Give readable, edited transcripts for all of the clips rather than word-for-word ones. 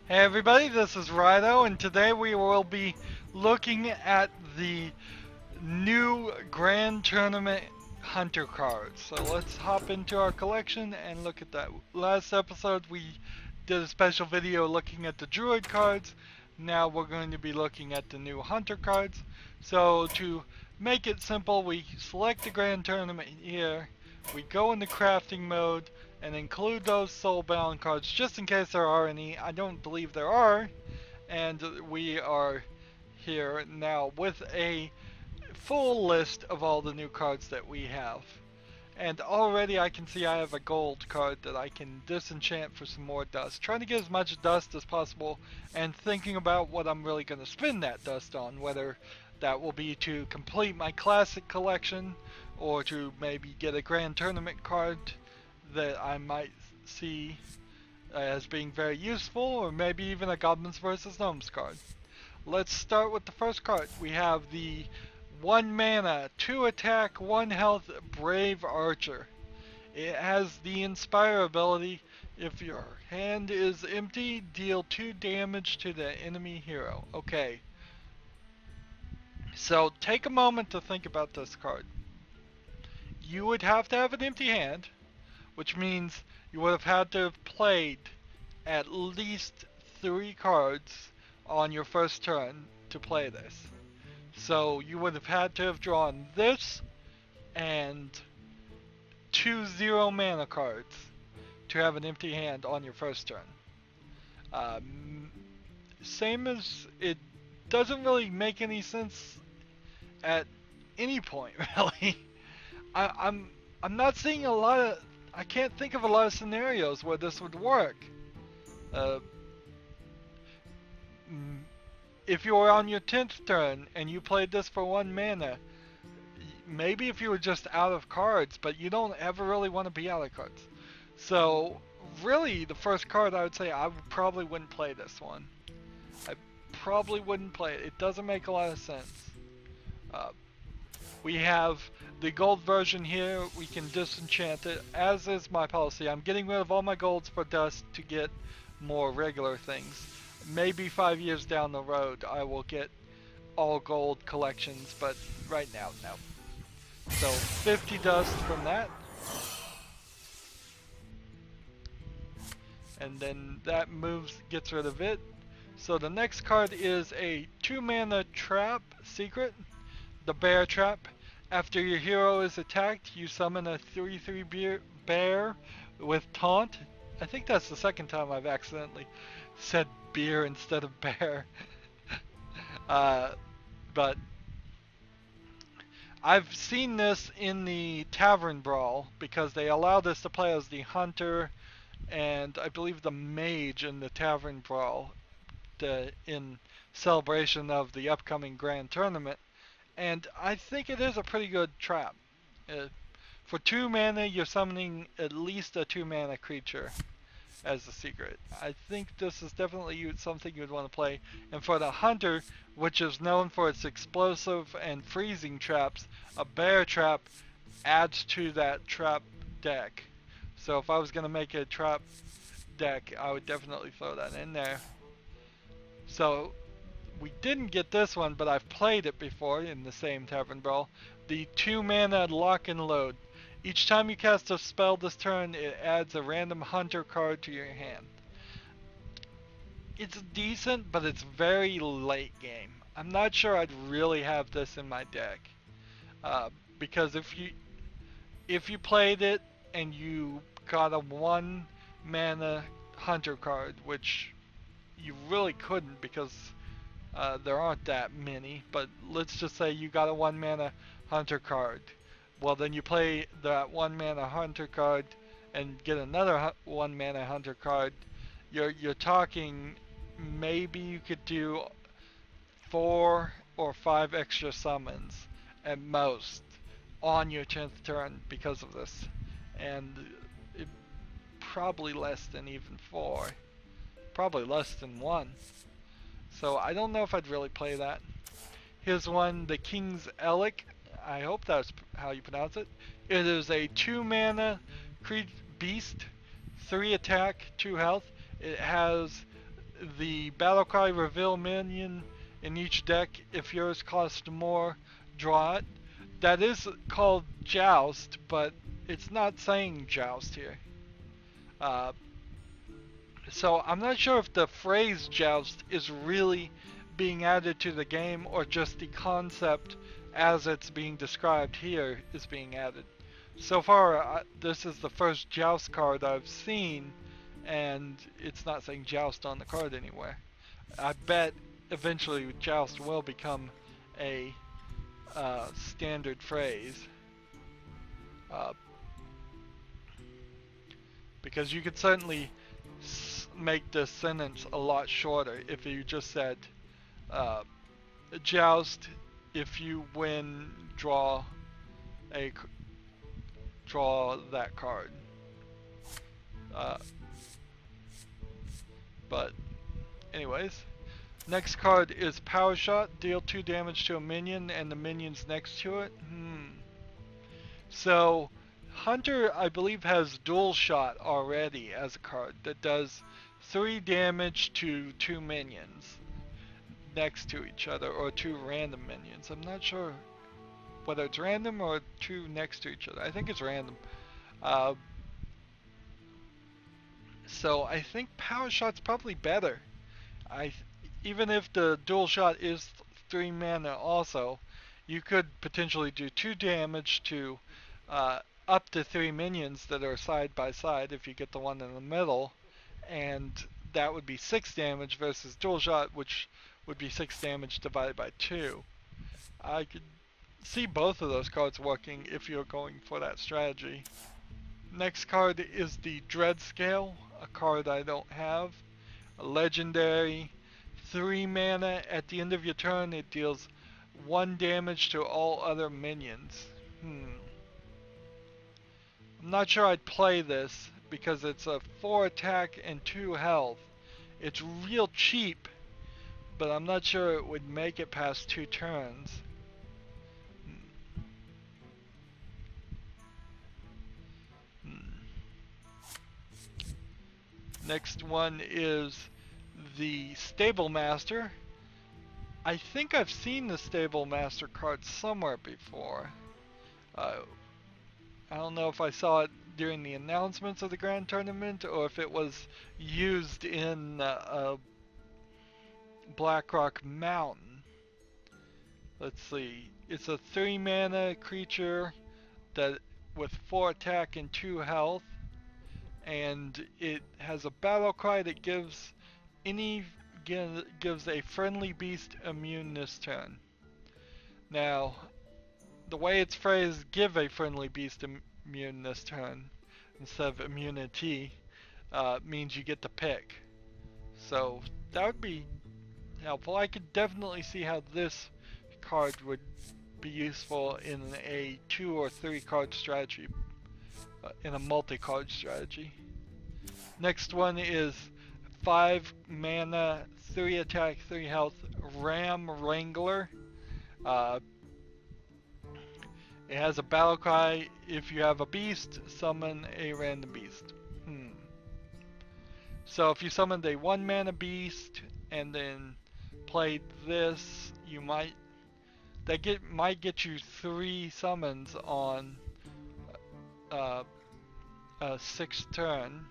Hey everybody, this is Rydo, and today we will be looking at the new Grand Tournament Hunter cards. So let's hop into our collection and look at that. Last episode we did a special video looking at the Druid cards. Now we're going to be looking at the new Hunter cards. So to make it simple, we select the Grand Tournament here, we go into crafting mode, and include those soulbound cards just in case there are any. I don't believe there are, and we are here now with a full list of all the new cards that we have. And already I can see I have a gold card that I can disenchant for some more dust. Trying to get as much dust as possible and thinking about what I'm really going to spend that dust on. Whether that will be to complete my classic collection or to maybe get a grand tournament card that I might see as being very useful, or maybe even a Goblins vs. Gnomes card. Let's start with the first card. We have the 1 mana, 2 attack, 1 health Brave Archer. It has the Inspire ability. If your hand is empty, deal 2 damage to the enemy hero. Okay. So take a moment to think about this card. You would have to have an empty hand, which means you would have had to have played at least 3 cards on your first turn to play this. So you would have had to have drawn this and 2 0 mana cards to have an empty hand on your first turn. Same as it doesn't really make any sense at any point, really. I'm not seeing a lot of. I can't think of a lot of scenarios where this would work. If you were on your 10th turn and you played this for 1 mana, maybe if you were just out of cards, but you don't ever really want to be out of cards. So really the first card I would say I probably wouldn't play this one. I probably wouldn't play it. It doesn't make a lot of sense. We have the gold version here. We can disenchant it, as is my policy. I'm getting rid of all my golds for dust to get more regular things. Maybe 5 years down the road I will get all gold collections, but right now, no. So 50 dust from that. And then that gets rid of it. So the next card is a 2 mana trap secret. The Bear Trap. After your hero is attacked, you summon a 3/3 bear with taunt. I think that's the second time I've accidentally said beer instead of bear. But I've seen this in the Tavern Brawl because they allow this to play as the hunter and I believe the mage in the Tavern Brawl in celebration of the upcoming Grand Tournament. And I think it is a pretty good trap. For 2 mana, you're summoning at least a 2 mana creature as a secret. I think this is definitely something you would want to play. And for the hunter, which is known for its explosive and freezing traps, a bear trap adds to that trap deck. So if I was going to make a trap deck, I would definitely throw that in there. So we didn't get this one, but I've played it before in the same Tavern Brawl. The 2 mana Lock and Load. Each time you cast a spell this turn, it adds a random hunter card to your hand. It's decent, but it's very late game. I'm not sure I'd really have this in my deck. Because if you played it and you got a 1 mana hunter card, which you really couldn't because there aren't that many, but let's just say you got a 1 mana hunter card. Well, then you play that 1 mana hunter card and get another 1 mana hunter card. You're talking maybe you could do 4 or 5 extra summons at most on your 10th turn because of this. And probably less than even 4. Probably less than 1. So I don't know if I'd really play that. Here's one, the King's Elic. I hope that's how you pronounce it. It is a 2 mana beast, 3 attack, 2 health. It has the Battlecry reveal minion in each deck. If yours costs more, draw it. That is called Joust, but it's not saying Joust here. Uh, so I'm not sure if the phrase Joust is really being added to the game or just the concept as it's being described here is being added. So far, this is the first Joust card I've seen, and it's not saying Joust on the card anywhere. I bet eventually Joust will become a standard phrase. Uh, because you could certainly make this sentence a lot shorter if you just said, uh, Joust, if you win, draw that card. Uh, but anyways, next card is Power Shot. Deal 2 damage to a minion and the minions next to it. So Hunter, I believe, has Dual Shot already as a card that does 3 damage to 2 minions next to each other, or 2 random minions. I'm not sure whether it's random or 2 next to each other. I think it's random. So I think Power Shot's probably better. Even if the Dual Shot is 3 mana also, you could potentially do 2 damage to up to 3 minions that are side by side if you get the one in the middle, and that would be 6 damage versus Dual Shot, which would be 6 damage divided by 2. I could see both of those cards working if you're going for that strategy. Next card is the Dread Scale, a card I don't have. A legendary, 3 mana. At the end of your turn, it deals 1 damage to all other minions. I'm not sure I'd play this because it's a 4 attack and 2 health. It's real cheap, but I'm not sure it would make it past 2 turns. Next one is the Stable Master. I think I've seen the Stable Master card somewhere before. I don't know if I saw it during the announcements of the Grand Tournament or if it was used in Blackrock Mountain. Let's see. It's a 3 mana creature that with 4 attack and 2 health, and it has a battle cry that gives a friendly beast immune this turn. Now, the way it's phrased, give a friendly beast immune this turn instead of immunity, means you get to pick. So that would be helpful. I could definitely see how this card would be useful in a 2 or 3 card strategy, in a multi-card strategy. Next one is 5 mana, 3 attack, 3 health, Ram Wrangler. It has a battle cry. If you have a beast, summon a random beast. So if you summoned a 1 mana beast and then played this, you might get you 3 summons on a 6th turn.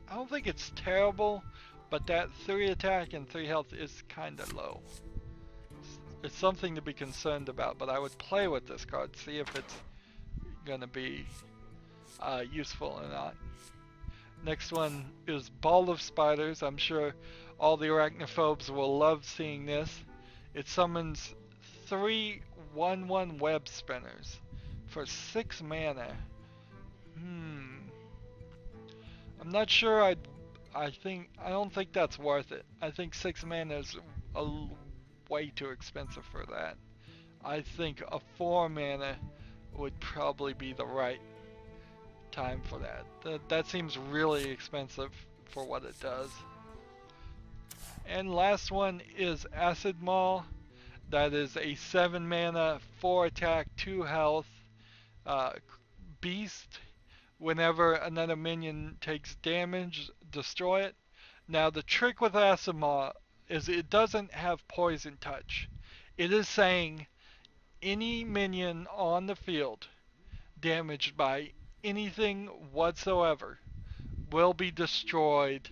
I don't think it's terrible, but that 3 attack and 3 health is kinda low. It's something to be concerned about, but I would play with this card, see if it's gonna be useful or not. Next one is Ball of Spiders. I'm sure all the arachnophobes will love seeing this. It summons 3 1/1 web spinners for 6 mana. I'm not sure I don't think that's worth it. I think 6 mana is way too expensive for that. I think a 4 mana would probably be the right time for that. That seems really expensive for what it does. And last one is Acid Maw. That is a 7 mana, 4 attack, 2 health beast. Whenever another minion takes damage, destroy it. Now the trick with Acid Maw is it doesn't have poison touch. It is saying any minion on the field damaged by anything whatsoever will be destroyed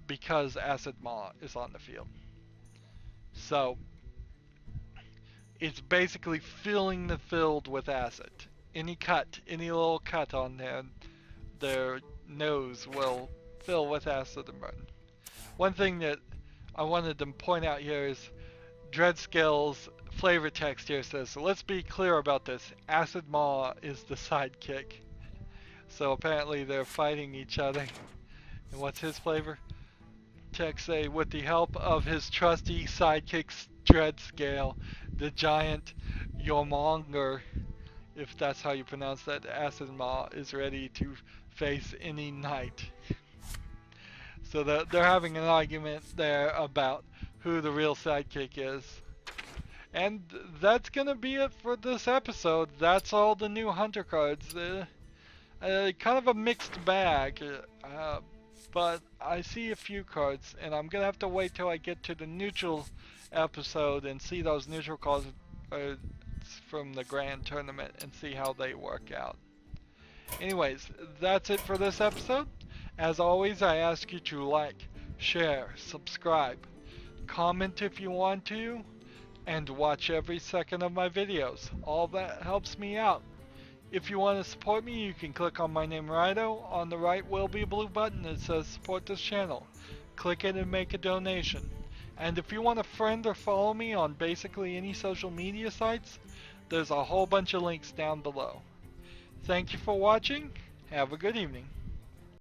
because Acid Maw is on the field. So it's basically filling the field with acid. Any little cut on their nose will fill with acid and burn. One thing that I wanted to point out here is Dreadscale's flavor text here says, so let's be clear about this. Acid Maw is the sidekick. So apparently they're fighting each other. And what's his flavor? Text say, with the help of his trusty sidekick Dreadscale, the giant Yomonger, if that's how you pronounce that, Acid Maw is ready to face any knight. So they're having an argument there about who the real sidekick is. And that's gonna be it for this episode. That's all the new hunter cards. Kind of a mixed bag, but I see a few cards, and I'm gonna have to wait till I get to the neutral episode and see those neutral cards from the grand tournament and see how they work out. Anyways, that's it for this episode. As always, I ask you to like, share, subscribe, comment if you want to, and watch every second of my videos. All that helps me out. If you want to support me, you can click on my name Rydo. On the right will be a blue button that says support this channel. Click it and make a donation. And if you want to friend or follow me on basically any social media sites, there's a whole bunch of links down below. Thank you for watching. Have a good evening.